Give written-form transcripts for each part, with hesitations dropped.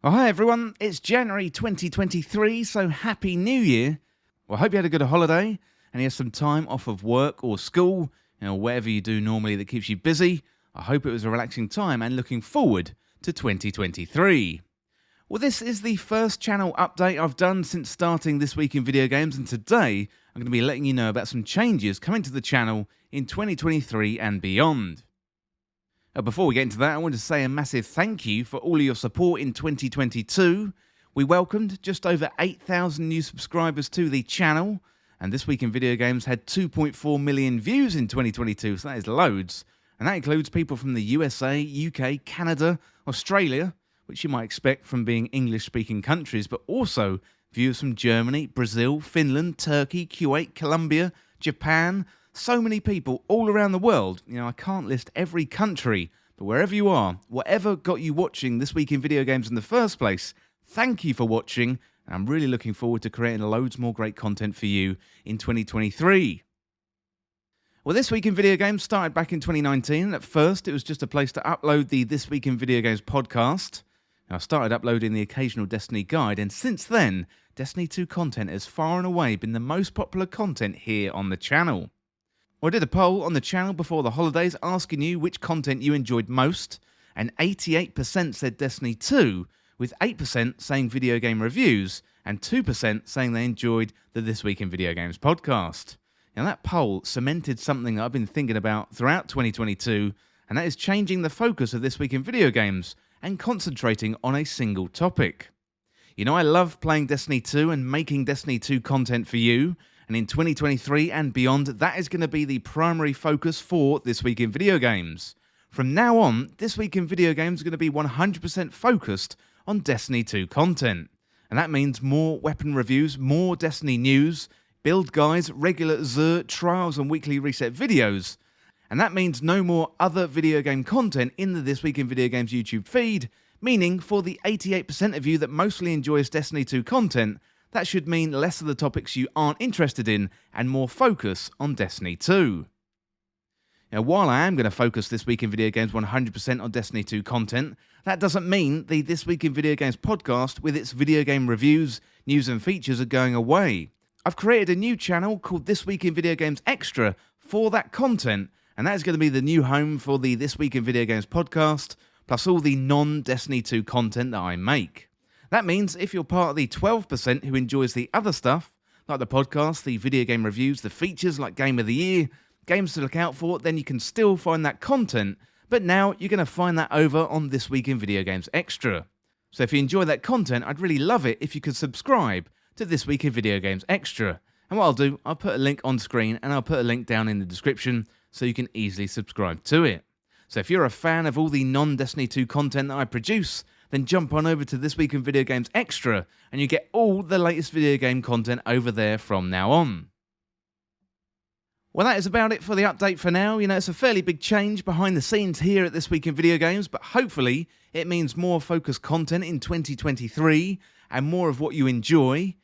Oh, hi everyone, it's January 2023, so Happy New Year. Well, I hope you had a good holiday and you had some time off of work or school, whatever you do normally that keeps you busy. I hope it was a relaxing time and looking forward to 2023. Well, this is the first channel update I've done since starting This Week in Video Games, and today I'm going to be letting you know about some changes coming to the channel in 2023 and beyond. Before we get into that, I want to say a massive thank you for all of your support in 2022. We welcomed just over 8,000 new subscribers to the channel, and This Week in Video Games had 2.4 million views in 2022, so that is loads. And that includes people from the USA, UK, Canada, Australia, which you might expect from being English-speaking countries, but also viewers from Germany, Brazil, Finland, Turkey, Kuwait, Colombia, Japan. So many people all around the world. I can't list every country, but wherever you are, whatever got you watching This Week in Video Games in the first place, thank you for watching, and I'm really looking forward to creating loads more great content for you in 2023. Well, This Week in Video Games started back in 2019. At first, it was just a place to upload the This Week in Video Games podcast. I started uploading the occasional Destiny guide, and since then, Destiny 2 content has far and away been the most popular content here on the channel. Well, I did a poll on the channel before the holidays asking you which content you enjoyed most, and 88% said Destiny 2, with 8% saying video game reviews, and 2% saying they enjoyed the This Week in Video Games podcast. Now, that poll cemented something that I've been thinking about throughout 2022, and that is changing the focus of This Week in Video Games and concentrating on a single topic. I love playing Destiny 2 and making Destiny 2 content for you, and in 2023 and beyond, that is going to be the primary focus for This Week in Video Games. From now on, This Week in Video Games is going to be 100% focused on Destiny 2 content. And that means more weapon reviews, more Destiny news, build guides, regular Xur trials and weekly reset videos. And that means no more other video game content in the This Week in Video Games YouTube feed, meaning for the 88% of you that mostly enjoys Destiny 2 content, that should mean less of the topics you aren't interested in and more focus on Destiny 2. Now, while I am going to focus This Week in Video Games 100% on Destiny 2 content, that doesn't mean the This Week in Video Games podcast with its video game reviews, news and features are going away. I've created a new channel called This Week in Video Games Extra for that content, and that is going to be the new home for the This Week in Video Games podcast, plus all the non-Destiny 2 content that I make. That means if you're part of the 12% who enjoys the other stuff, like the podcast, the video game reviews, the features like Game of the Year, games to look out for, then you can still find that content, but now you're going to find that over on This Week in Video Games Extra. So if you enjoy that content, I'd really love it if you could subscribe to This Week in Video Games Extra. And what I'll do, I'll put a link on screen and I'll put a link down in the description so you can easily subscribe to it. So if you're a fan of all the non-Destiny 2 content that I produce, then jump on over to This Week in Video Games Extra and you get all the latest video game content over there from now on. Well, that is about it for the update for now. It's a fairly big change behind the scenes here at This Week in Video Games, but hopefully it means more focused content in 2023 and more of what you enjoy.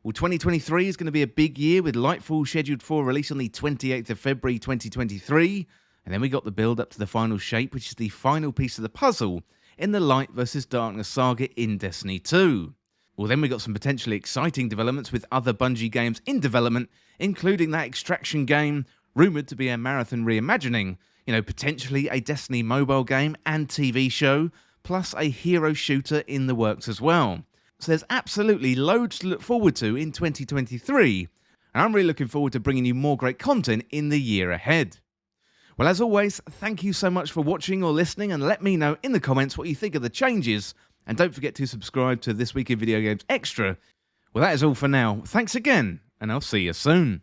Well, 2023 is going to be a big year with Lightfall scheduled for release on the 28th of February 2023. And then we got the build up to the final shape, which is the final piece of the puzzle in the Light vs. Darkness saga in Destiny 2. Well, then we got some potentially exciting developments with other Bungie games in development, including that Extraction game, rumoured to be a Marathon reimagining, potentially a Destiny mobile game and TV show, plus a hero shooter in the works as well. So there's absolutely loads to look forward to in 2023, and I'm really looking forward to bringing you more great content in the year ahead. Well, as always, thank you so much for watching or listening, and let me know in the comments what you think of the changes. And don't forget to subscribe to This Week in Video Games Extra. Well, that is all for now. Thanks again, and I'll see you soon.